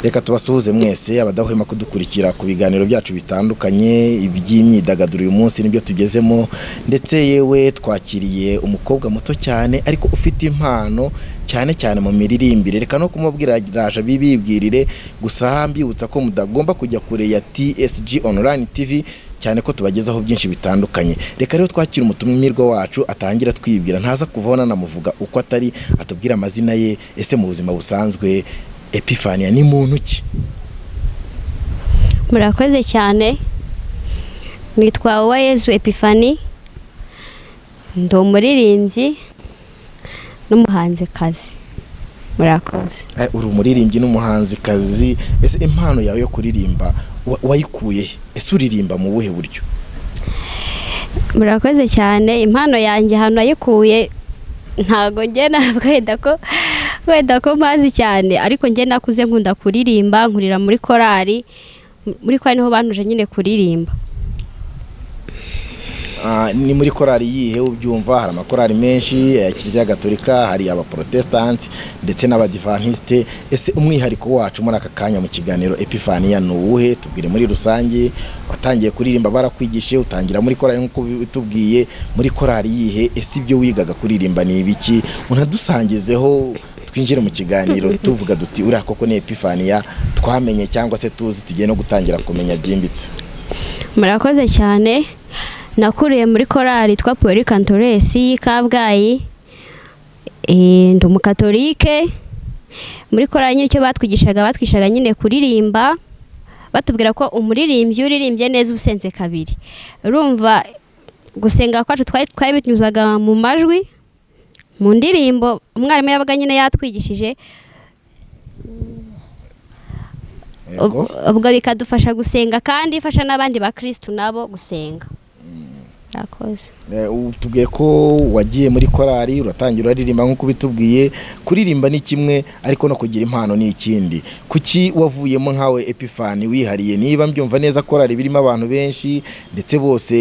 reka tubasuhuze mwese abadahwema kudukurikira ku biganiro byacu bitandukanye iby'imyidagaduro uyu munsi nibyo tugezemo, ndetse yewe twakiriye umukobwa muto cyane ariko ufite impano cyane cyane mu miririmbire. Reka no kumubwira raje bibibwirire, gusa mbibutsa ko mudagomba kujya kure ya TSG Online TV cyane ko tubagezaho byinshi bitandukanye. Reka rero twakira umutumirwa wacu atangira twibwira, ntaza kuvaho nanamuvuga uko atari, atubwira amazina ye. Ese mu buzima busanzwe Epifania ni muntu ki? Murakoze cyane, nitwa Uwayezu Epifani, ndi umuririmbyi n'umuhanzikazi. Murakoze. Uri umuririmbyi n'umuhanzikazi. Ese impano yawe yo kuririmba wayikuye? Ese uririmba mu buhe buryo? Murakoze cyane, impano yanjye hano ayikuye ntago nge wenda ko mpazi cyane, ariko nge nakuze nkunda kuririmba, nkurira muri korali niho banuje nyine kuririmba. Ni muri korali yihe ubyumva? Hari amakorali menshi ya Kiliziya Gatolika, hari abaprotestanti ndetse n'abadivantiste. Ese umwihariko wacu muri aka kanya mu kiganiro Epifania ni uwuhe? Tubwire muri rusange, watangiye kuririmba barakwigishe, utangira muri korali nk'uko bitubwiye, muri korali yihe? Ese ibyo wigaga kuririmba ni ibiki? Unadusangizeho twinjire mu kiganiro tuvuga duti uriya koko ni Epifania twamenye cyangwa se tuzi tugiye no gutangira kumenya byimbitse. Murakoze cyane. Nakuriye muri korali twa Polycantoresi Kabgayi, ndi umukatolike. Muri korali nyine icyo batwishaga nyine kuririmba, batubwira ko umuririmbyi uririmbye neza usenze kabiri. Urumva gusenga kwacu twabinyuzaga mu majwi, mu ndirimbo umwarimu yabaga nyine yatwigishije, ubwo bikadufasha gusenga kandi ifasha n'abandi bakristo nabo gusenga. Tubwiye ko wagiye muri korali, uratangira uririmba nk'uko bitubwiye. Kuririmba ni kimwe, ariko no kugira impano ni ikindi. Kuki wavuyemo nkawe Epifani wihariye? Niba mbyumva neza korali birimo abantu benshi ndetse bose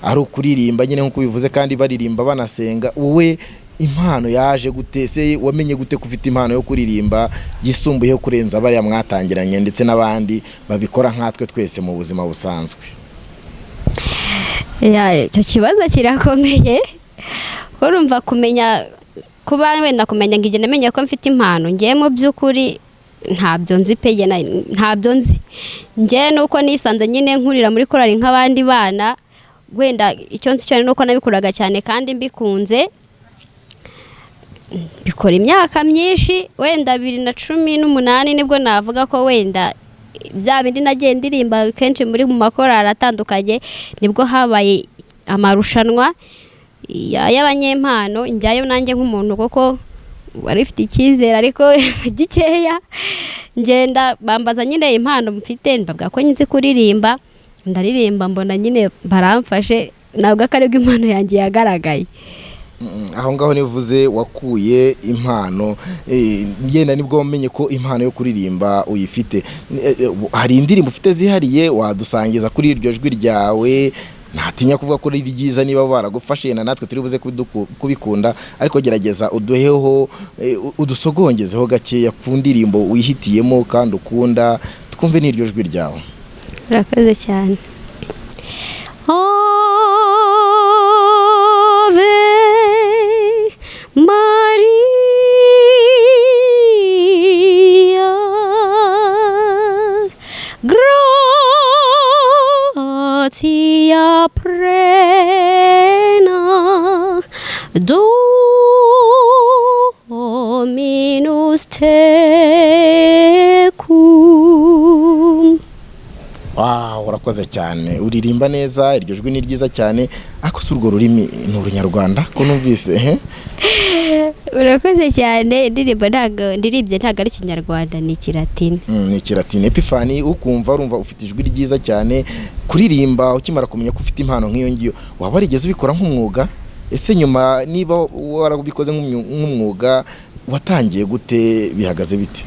ari ukuririmba nyine nk'uko bivuze kandi baririmba banasenga, wowe impano yaje gute? Se wamenye gute ko ufite impano yo kuririmba yisumbuyeho kurenza bariya mwatangiranye ndetse n'abandi babikora nkatwe twese mu buzima busanzwe? Icyo kibazo kirakomeye, urumva kumenya kuba wenda kumenya ngije namenye ko mfite impano, ngiye mu by'ukuri ntabyo nzi pege, ntabyo nzi ngiye nuko nisanze nyine nkurira muri korali nk'abandi bana. Wenda icyo nzi cyane nuko nabikuraga cyane kandi mbikunze, bikora imyaka myinshi. Wenda 2018 nibwo navuga ko wenda bya bindi nagiye ndirimba kenshi muri mu makorali atandukanye, nibwo habaye amarushanwa y'abanyempano. Njyayo nanjye nk'umuntu koko wari ufite icyizere ariko gikeya, ngenda bambaza nyine impano mfite, mbabwira ko nzi kuririmba, ndaririmba, mbona nyine baramfashe, nabwo akaribwo impano yanjye yagaragaye. Aho ngaho nivuze wakuye impano, ngenda nibwo wamenye ko impano yo kuririmba uyifite. Hari indirimbo ufite zihariye wadusangiza kuri iryo jwi ryawe? Ntatinya kuvuga ko ari ryiza, niba baragufashe na natwe turi buze kubikunda, ariko gerageza uduheho udusogongezeho gakeya ku ndirimbo uyihitiyemo kandi ukunda, twumve n'iryo jwi ryawe. Murakoze cyane. Maria, gratia plena, Dominus tecum. Urakoze cyane, uririmba neza, iryo jwi ni ryiza cyane. Ako si urwo rurimi ni urunyarwanda ko numvise? Urakoze cyane, ndiribye ntago ari Kinyarwanda, ni Kilatini. Ni Kilatini. Epifani, ukumva urumva ufite ijwi ryiza cyane. Kuririmba ukimara kumenya ko ufite impano nk'iyo ngiyo, waba warigeze ubikora nk'umwuga? Ese nyuma niba warabikoze nk'umwuga watangiye gute, bihagaze bite?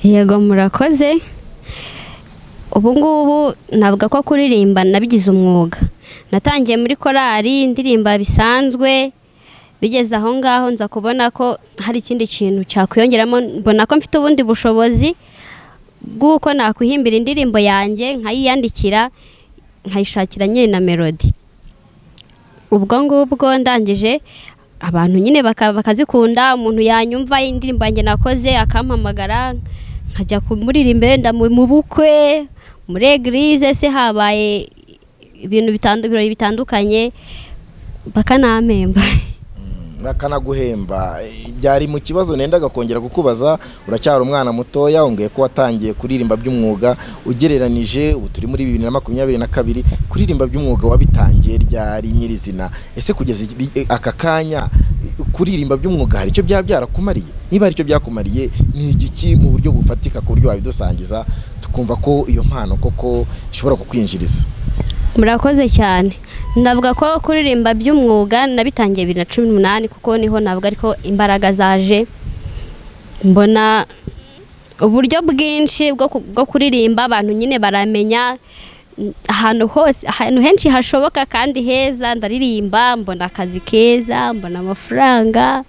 Yego murakoze. Ubu ngubu navuga ko kuririmba nabigize umwuga. Natangiye muri korali indirimba bisanzwe, bigeze aho ngaho nza kubona ko hari ikindi kintu cyakwiyongeramo, mbona ko mfite ubundi bushobozi bw'uko nakwihimbira indirimbo yanjye nkayiyandikira nkayishakira nyine na melody. Ubwo ngubwo ndangije abantu nyine bakazikunda, umuntu yanyumva indirimbo yanjye nakoze akampamagara nkajya kumuririmba wenda mu bukwe, muri eglise se habaye ibintu bitandukanye bakanampemba. Bakanaguhemba. Byari mu kibazo nendaga kongera kukubaza, uracyari umwana mutoya, ongeye ko watangiye kuririmba by'umwuga, ugereranije ubu turi muri 2022, kuririmba by'umwuga wabitangiye ryari nyirizina? Ese kugeza aka kanya kuririmba by'umwuga hari icyo byarakumariye? Niba hari icyo byakumariye, ni igiki mu buryo bufatika ku buryo wabidusangiza tukumva ko iyo mpano koko ishobora kukwinjiriza? Murakoze cyane. Ndavuga ko kuririmba by'umwuga nabitangiye 2018 kuko niho navuga ariko imbaraga zaje, mbona uburyo bwinshi bwo kuririmba, abantu nyine baramenya ahantu hose, ahantu henshi hashoboka kandi heza ndaririmba, mbona akazi keza, mbona amafaranga.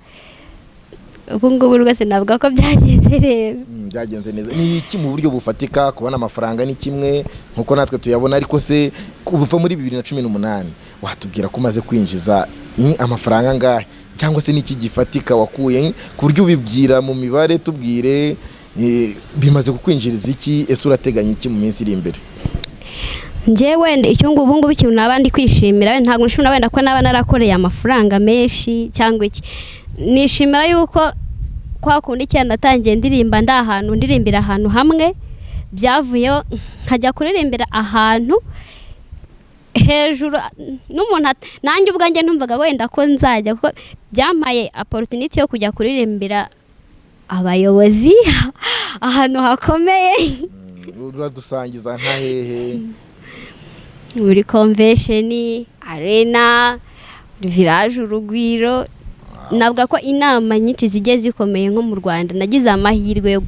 Ubu ngubu rwose navuga ko byagenze neza. Byagenze neza. Ni iki mu buryo bufatika? Kubona amafaranga ni kimwe nkuko natwe tuyabona, ariko se kuva muri 2018 watubwira ko umaze kwinjiza amafaranga ngahe, cyangwa se niki gifatika wakuye ku buryo ubibwira mu mibare? Tubwire bimaze kukwinjiriza iki, ese urateganya iki mu minsi iri imbere? Njyewe icyo ubu ngubu ikintu nabandi kwishimira, ntabwo nshimira wenda ko naba narakoreye amafaranga menshi cyangwa iki. Nishimira yuko kwa kundi cyane natangiye ndirimba ndahantu ndirimbira ahantu hamwe, byavuyeho nkajya kuririmbira ahantu hejuru n'umuntu nanjye ubwanjye ntumvaga wenda ko nzajya, kuko byampaye opportunity yo kujya kuririmbira abayobozi ahantu hakomeye. Uradusangiza nka hehe? Muri convention, arena, village, urugwiro. Navuga ko inama nyinshi zigiye zikomeye nko mu Rwanda nagize amahirwe yo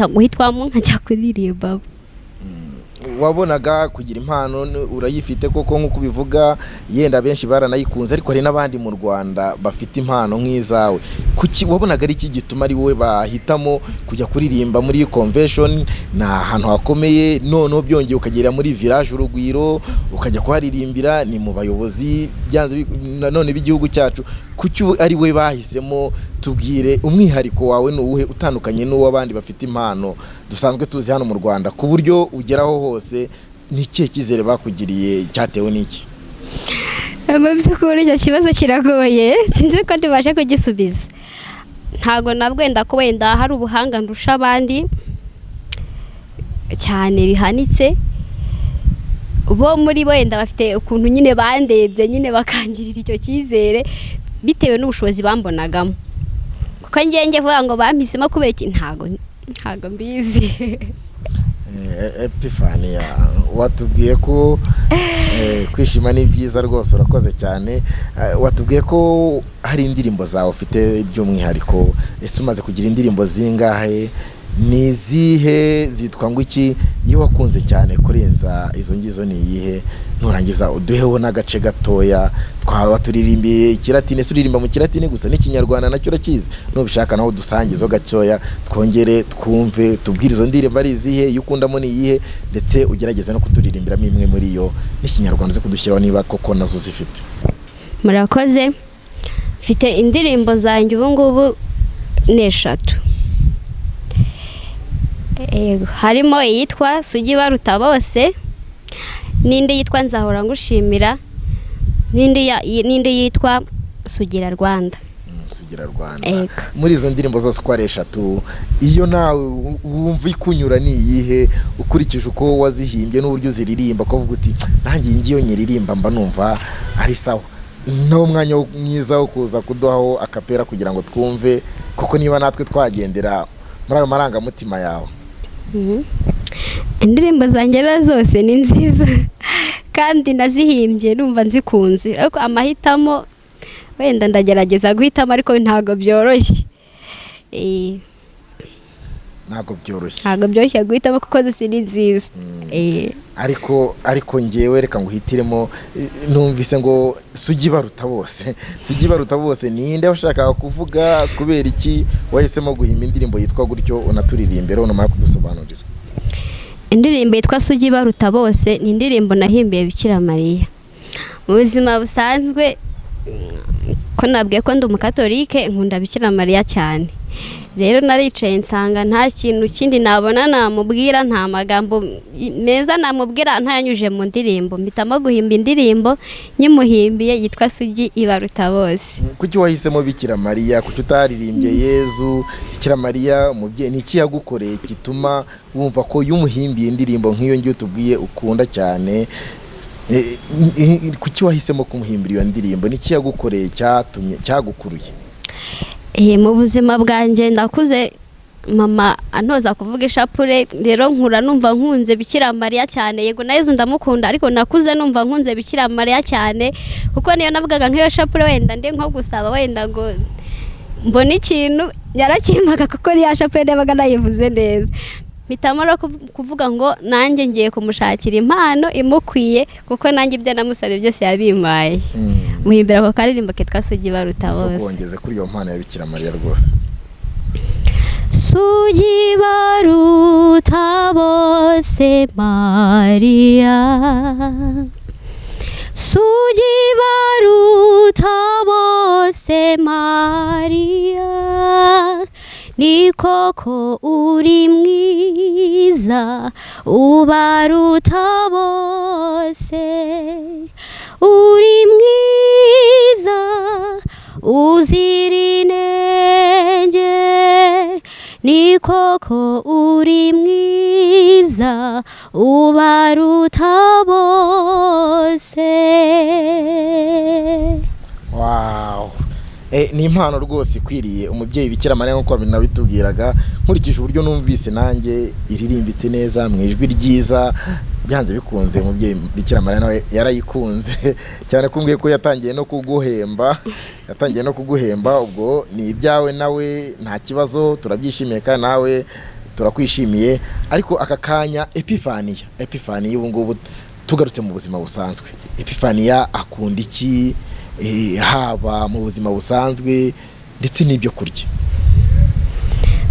guhitwamo nkajya kuririmba. Wabonaga kugira impano urayifite koko nkuko bivuga, yenda benshi baranayikunze, ariko hari n'abandi mu Rwanda bafite impano nk'izawe. Kuki wabonaga ari iki gituma ari wowe bahitamo kujya kuririmba muri convention, na ahantu hakomeye, none byongeye ukagera muri village, urugwiro, ukajya kuharirimbira ni mu bayobozi byanze none b'igihugu cyacu? Kuki ari we bahisemo? Tubwire umwihariko wawe n'uwuhe utandukanye n'uw'abandi bafite impano dusanzwe tuzi hano mu Rwanda, ku buryo ugeraho hose. Ni ikihe cyizere bakugiriye, cyatewe n'iki? By'ukuri icyo kibazo kiragoye, sinzi ko ndibashe kugisubiza. Ntago nabwenda ko wenda hari ubuhanga ndusha abandi cyane bihanitse, bo muri wenda bafite ukuntu nyine bandebye nyine bakangirira icyo cyizere bitewe n'ubushobozi bambonagamo. Kuko njye vuga ngo bampisemo kubera iki, ntago mbizi. Epifania, watubwiye ko kwishima ni byiza rwose, urakoze cyane. Watubwiye ko hari indirimbo zawe ufite by'umwihariko, ese umaze kugira indirimbo zingahe? Ni izihe? Zitwa ngo iki? Iyo wakunze cyane kurenza izo ngizo ni iyihe? Nurangiza uduheho n'agace gatoya twaba turirimbiye ikiratini, suririmba mu kiratini gusa n'ikinyarwanda nacyo urakizi, nubishaka naho dusangizo gatoya twongere twumve, tubwire izo ndirimbo ari izihe, iyo ukundamo ni iyihe, ndetse ugerageze no kuturirimbiramo imwe muri yo n'ikinyarwanda zo kudushyiraho niba koko nazo zifite. Murakoze. Mfite indirimbo zanjye ubu ngubu n'eshatu. Harimo iyitwa Sugi baruta bose, n'indi yitwa Nzahora ngushimira, n'indi yitwa Sugira Rwanda. Sugira Rwanda. Muri izo ndirimbo zose uko ari eshatu, iyo nawe wumva ikunyura ni iyihe ukurikije uko wazihimbye n'uburyo uziririmba, ko uvuga uti nanjye ngiyo nyiririmba mba numva ari sawa? Nawo mwanya mwiza wo kuza kuduhaho akapera kugira ngo twumve kuko niba natwe twagendera muri ayo marangamutima yawe. Indirimbo zanjye zose ni nziza kandi nazihimbye numva nzikunze, ariko amahitamo wenda ndagerageza guhitamo, ariko ntago byoroshye. Ntago byoroshye guhitamo kuko zose ni nziza. Ariko ngewe reka nguhitiremo, numvise ngo Sugi baruta bose. Sugi baruta bose ninde washakaga kuvuga? Kubera iki wahisemo guhimba indirimbo yitwa gutyo unaturirimbira unamara kudusobanurira? indirimbo yitwa Sugi baruta bose ni indirimbo nahimbiye Bikira Mariya. Mu buzima busanzwe ko nabwiye ko ndi umukatolike nkunda Bikira Mariya cyane, rero naricaye nsanga nta kintu kindi nabona namubwira, nta magambo meza namubwira ntayanyuje mu ndirimbo, mpitamo guhimba indirimbo nyimuhimbiye yitwa Sugi ibaruta bose. Kuki wahisemo Bikira Mariya? Kuki utaririmbye Yezu? Bikira Mariya umubyeyi, niki yagukoreye kituma wumva ko yumuhimbiye indirimbo nk'iyo ngiyo tubwiye ukunda cyane? Kuki wahisemo kumuhimbira iyo ndirimbo? Niki yagukoreye cyatumye cyagukuruye? Mu buzima bwanjye ndakuze mama antoza kuvuga ishapure, rero nkura numva nkunze Bikira Mariya cyane. Yego na Yezu ndamukunda, ariko nakuze numva nkunze Bikira Mariya cyane, kuko niyo navugaga nk'iyo shapure wenda ndi nko gusaba wenda ngo mbona ikintu yarakimbaga, kuko niyo shapure yabaga nayivuze neza. Mpitamo no kuvuga ngo nanjye ngiye kumushakira impano imukwiye, kuko nanjye ibyo namusabye byose yabimpaye. Muhimbira ko karirimbo kitwa Sugi baruta bose. Sokongeze kuri iyo mpano ya Bikira Mariya rwose. Sugi baruta bose Mariya, Sugi baruta bose Mariya, ni koko uri mwiza ubaruta bose, uri mwiza uzira inenge, ni koko uri mwiza ubaruta bose. Wow. Ni impano rwose ikwiriye umubyeyi Bikira Mariya nk'uko nabitubwiraga. Nkurikije uburyo numvise nanjye iririmbitse neza mu ijwi ryiza, byanze bikunze umubyeyi Bikira Mariya nawe yarayikunze cyane, kumbwiye ko yatangiye no kuguhemba. Ubwo ni ibyawe nawe nta kibazo, turabyishimiye kandi nawe turakwishimiye. Ariko aka kanya Epifaniya ubu ngubu tugarutse mu buzima busanzwe, Epifaniya akunda iki haba mu buzima busanzwe ndetse n'ibyo kurya?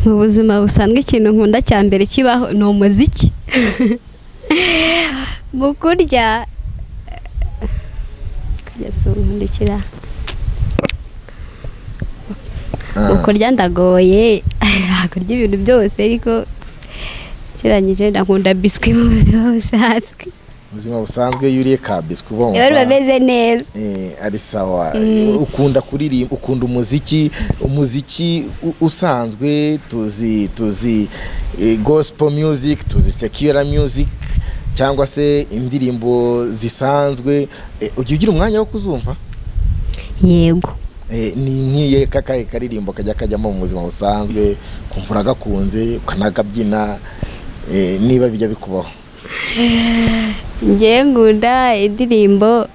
Mu buzima busanzwe ikintu nkunda cya mbere kibaho ni umuziki. Mu kurya mu kurya ndagoye, kurya ibintu byose, ariko kirangije ndakunda biswi mu buzima busanzwe. Ubuzima busanzwe yuriye ka biswi bomba yari bameze neza. Ari sawa. Ukunda kuririmba, ukunda umuziki usanzwe, tuzi gospel music, tuzi secular music, cyangwa se indirimbo zisanzwe. Ujya ugira umwanya wo kuzumva? Yego. Ni nkiye kakaye karirimbo kajyamo mu buzima busanzwe kumvura gakunze ukanagabyina, niba bijya bikubaho? Ngiye ngunda indirimbo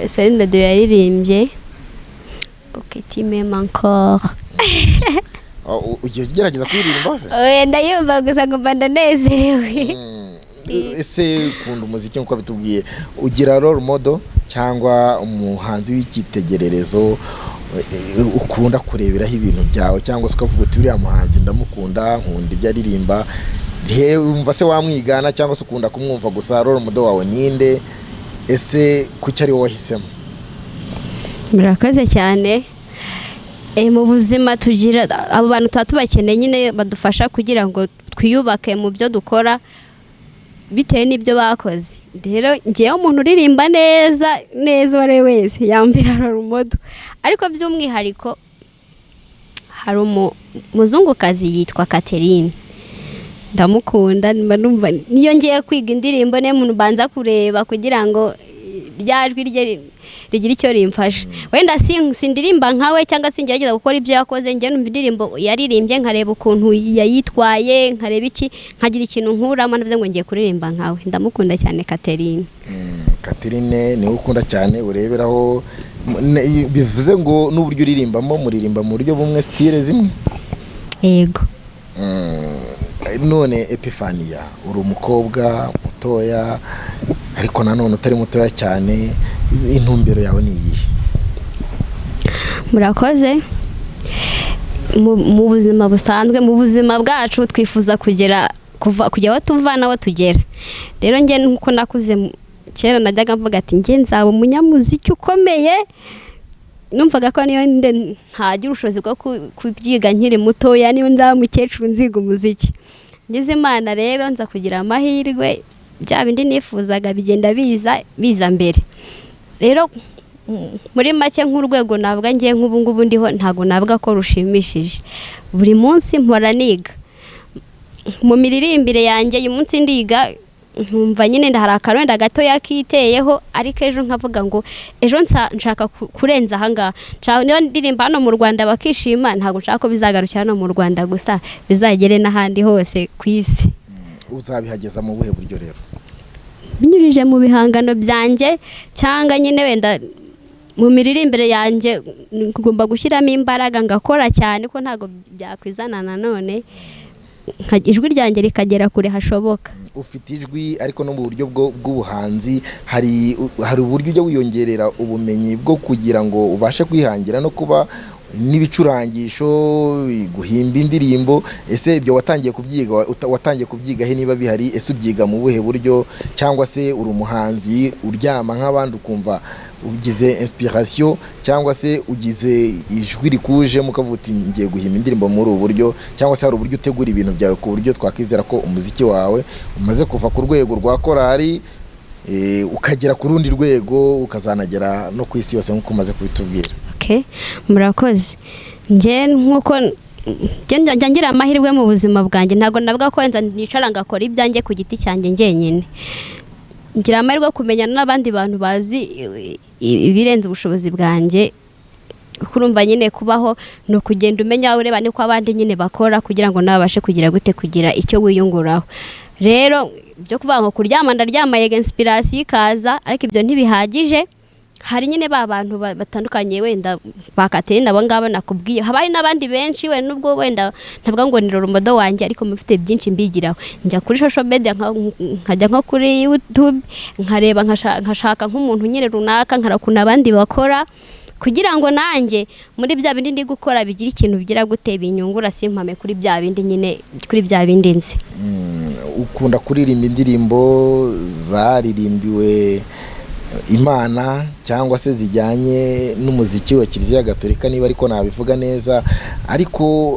Celine Dion yaririmbye Koketime encore. Ugiye ugerageza kuririmba se? Ndayumva gusa ngo ndanezerewe. Ese ukunda umuziki nk'uko bitubwiye, ugira role model cyangwa umuhanzi w'icyitegererezo ukunda kureberaho ibintu byawe, cyangwa se ukavuga uti uriya muhanzi ndamukunda, nkunda ibyo aririmba? Umva se wamwigana cyangwa se ukunda kumwumva gusa? Role model wawe ninde? Ese kuki ari wowe wahisemo? Murakoze cyane. Mu buzima tugira abo bantu tubakeneye nyine badufasha kugira ngo twiyubake mu byo dukora bitewe n'ibyo bakoze. Rero ngiye umuntu uririmba neza wari wese yambira role model, ariko by'umwihariko hari umuzungukazi yitwa Catherine, ndamukunda. Numva niyo ngiye kwiga indirimbo ne muntu banza kureba kugira ngo ryajwi rye rigira icyo rimfasha. Wenda sindirimba nkawe cyangwa singerageza gukora ibyo yakoze, ngiye numva indirimbo yaririmbye nkareba ukuntu yayitwaye, nkareba iki, nkagira ikintu nkuramo, ndavuze ngo ngiye kuririmba nkawe. Ndamukunda cyane Catherine. Catherine niwe ukunda cyane ureberaho, bivuze ngo n'uburyo uririmbamo muririmba mu buryo bumwe, style zimwe? Yego. None Epifaniya uri umukobwa mutoya ariko nanone utari mutoya cyane, intumbero yawe ni iyihe? Murakoze. Mu buzima busanzwe, mu buzima bwacu twifuza kugera kujya aho tuva n'aho tugera. Rero njye nkuko nakuze kera najyaga mvuga ati njye nzaba umunyamuziki ukomeye, numvaga ko niyo ntagira ubushobozi bwo kubyiga nkiri mutoya, niyo nzaba mukecuru nziga umuziki. Ngeze Imana rero nza kugira amahirwe, bya bindi nifuzaga bigenda biza mbere. Rero muri make nk'urwego navuga ngiye nk'ubu ngubu ndiho ntago navuga ko rushimishije. Buri munsi mpora niga mu miririmbire yanjye. Uyu munsi ndiga nkumva nyine ndahari akarwenda gato yakiteyeho, ariko ejo nkavuga ngo ejo nshaka kurenza ahangaha. Niyo ndirimba hano mu Rwanda bakishima, ntago nshaka ko bizagarukira hano mu Rwanda gusa, bizagere n'ahandi hose ku isi. Uzabihageza mu buhe buryo rero? Binyurije mu bihangano byanjye, cyangwa nyine wenda mu miririmbire yanjye ngomba gushyiramo imbaraga ngakora cyane, ko ntago byakwizana nanone ijwi ryanjye rikagera kure hashoboka. Ufite ijwi ariko no mu buryo bw'ubuhanzi hari uburyo ujya wiyongerera ubumenyi bwo kugira ngo ubashe kwihangira no kuba n'ibicurangisho, guhimba indirimbo. Ese ibyo watangiye kubyiga he niba bihari? Ese ubyiga mu buhe buryo? Cyangwa se uri umuhanzi uryama nk'abandi ukumva ugize inspiration, cyangwa se ugize ijwi rikuje mukavuga uti ngiye guhimba indirimbo muri ubu buryo? Cyangwa se hari uburyo utegura ibintu byawe ku buryo twakwizera ko umuziki wawe umaze kuva ku rwego rwa korali ukagera ku rundi rwego ukazanagera no ku isi yose nk'uko umaze kubitubwira? Murakoze. Njye nkuko njya ngira amahirwe mu buzima bwanjye, ntago navuga ko wenda nicara ngakora ibyanjye ku giti cyanjye njyenyine. Ngira amahirwe kumenya n'abandi bantu bazi ibirenze ubushobozi bwanjye. Kurumva nyine kubaho no kugenda umenya ureba niko abandi nyine bakora, kugira ngo nawe abashe kugira icyo wiyunguraho. Rero byo kuvuga ngo kuryama ndaryama yega inspiration ikaza, ariko ibyo ntibihagije. Hari nyine ba bantu batandukanye wenda bakateri nabo ngabo nakubwiye, habari n'abandi benshi we nubwo wenda ntavuga ngo ni romodo wanjye, ariko mufite byinshi mbigiraho. Njya kuri social media nkajya nko kuri YouTube nkareba nkashaka nk'umuntu nyine runaka nkarakuna abandi bakora, kugira ngo nanjye muri bya bindi ndi gukora bigira ikintu bigira guteba inyungura, simpame kuri bya bindi nyine kuri bya bindi nzi. Ukunda kuririmba indirimbo zaririmbiwe Imana cyangwa se zijyanye n'umuziki wa Kiliziya Gatolika niba ariko nabivuga neza? Ariko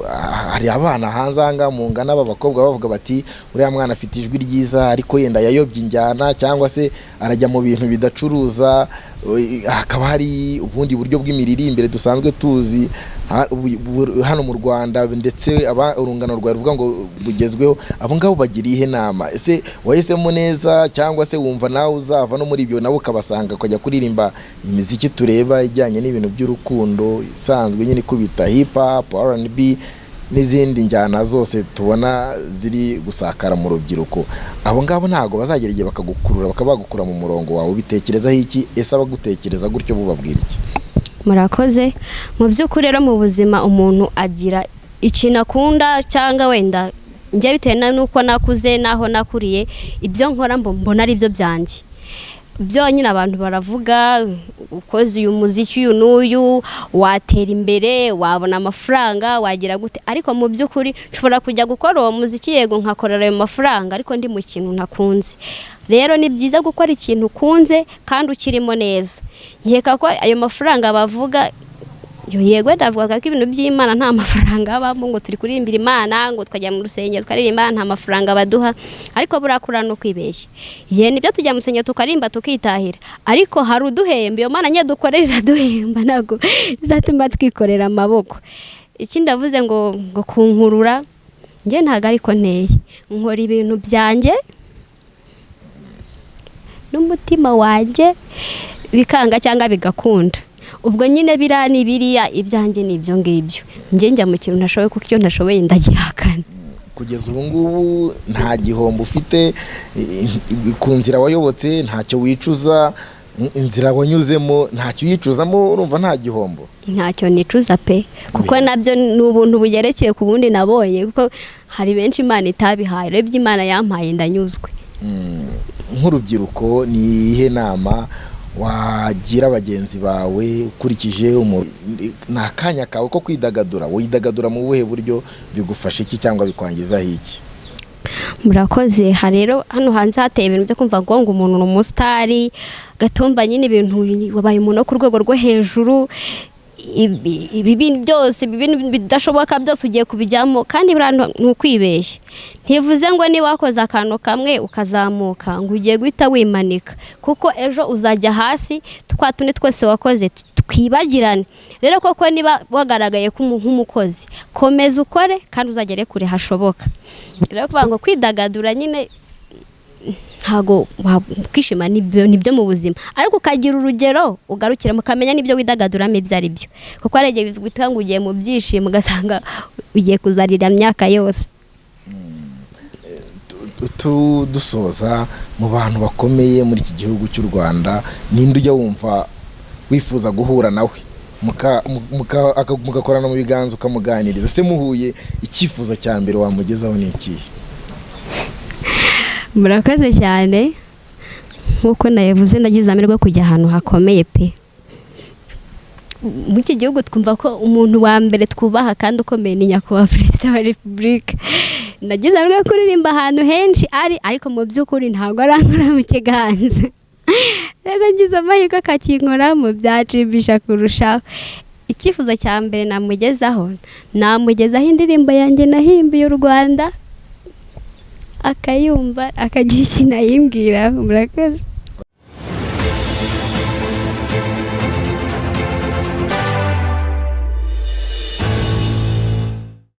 hari abana hanze anga mu ngana b'abakobwa bavuga bati uriya mwana afite ijwi ryiza, ariko yenda yayobye injyana cyangwa se arajya mu bintu bidacuruza. Hakaba hari ubundi buryo bw'imiririmbire dusanzwe tuzi hano mu Rwanda, ndetse urungano rwa ruvuga ngo bugezweho. Abo ngabo bagiriye ihe nama? Ese wahisemo neza, cyangwa se wumva nawe uzava no muri ibyo nabo ukabasanga ukajya kuririmba imiziki tureba ijyanye n'ibintu by'urukundo isanzwe nyine kubita hip hop, R&B n'izindi njyana zose tubona ziri gusakara mu rubyiruko? Abo ngabo ntago bazagera igihe bakagukurura bakabagukura mu murongo wawe? Ubitekerezaho iki? Ese abagutekereza gutyo bubabwira iki? Murakoze. Mu by'ukuri rero mu buzima umuntu agira ikintu akunda, cyangwa wenda njye bitewe n'uko nakuze naho nakuriye, ibyo nkora mbona ari byo byanjye. Byo nyine abantu baravuga ukoze uyu muziki uyu n'uyu watera imbere, wabona amafaranga, wagira gute, ariko mu by'ukuri nshobora kujya gukora uwo muziki yego nkakorera ayo mafaranga, ariko ndi mu kintu ntakunze. Rero ni byiza gukora ikintu ukunze kandi ukirimo neza. Nkeka ko ayo mafaranga bavuga yego ndavuga ko ibintu by'Imana nta mafaranga abamo, ngo turi kurimbira Imana, ngo twajya mu rusengero tukaririmba nta mafaranga baduha, ariko burakura no kwibeshya. Nibyo tujya mu rusengero tukarimba tukitahira, ariko hari uduhemba. Iyo Mana nye dukorera duhemba, ntago izatuma twikorera amaboko. Iki ndavuze ngo kunkurura, njye ntago ariko nteye. Nkora ibintu byanjye n'umutima wanjye bikanga cyangwa bigakunda. Ubwo nyine biriya ibyanjye n'ibyo ngibyo, njye njya mu kintu ntashoboye, kuko icyo ntashoboye ndagihakana. Kugeza ubu ngubu nta gihombo ufite ku nzira wayobotse? Ntacyo wicuza? Inzira wanyuzemo ntacyo yicuzamo? Urumva nta gihombo? Ntacyo nicuza pe, kuko nabyo ni ubuntu bugerekeye ku bundi nabonye, kuko hari benshi Imana itabihaye. Rero Imana yampaye ndanyuzwe. Nk'urubyiruko ni ihe nama wagira bagenzi bawe ukurikije ni akanya kawe ko kwidagadura? Widagadura mu buhe buryo? Bigufasha iki cyangwa bikwangizaho iki? murakoze. Rero hano hanze hateye ibintu byo kumva ngo umuntu ni umusitari, gatumba nyine ibintu wabaye umuntu wo ku rwego rwo hejuru, ibi bintu byose bidashoboka byose ugiye kubijyamo, kandi ni ukwibeshya. Ntivuze ngo niba wakoze akantu kamwe ukazamuka ngo ugiye guhita wimanika, kuko ejo uzajya hasi twa tundi twose wakoze twibagirane. Rero koko niba wagaragaye nk'umukozi, komeza ukore kandi uzagere kure hashoboka. Rero kuvuga ngo kwidagadura nyine ntago kwishima nibyo mu buzima, ariko ukagira urugero ugarukira mukamenya nibyo widagaduramo ibyo ari byo, kuko ari igihe bitwa ngo ugiye mu byishimo ugasanga ugiye kuzarira imyaka yose. Dusoza, mu bantu bakomeye muri iki gihugu cy'u Rwanda, ninde ujya wumva wifuza guhura nawe mugakorana mu biganza ukamuganiriza? Se muhuye, icyifuzo cya mbere wamugezaho ni ikihe? Murakoze cyane. Nkuko navuze, ndagize amahirwe yo kujya ahantu hakomeye pe. Mu iki gihugu twumva ko umuntu wa mbere twubaha kandi ukomeye ni nyakubahwa Perezida wa Repubulika. Ndagize amahirwe yo kuririmba ahantu henshi ariko mu by'ukuri ntabwo arankora mu kiganza. Nagize amahirwe akakinkora mu byacimbisha kurushaho. Icyifuzo cya mbere namugezaho indirimbo yanjye nahimbiye u Rwanda, akayumva akagira ikintu ayimbwira. Murakoze.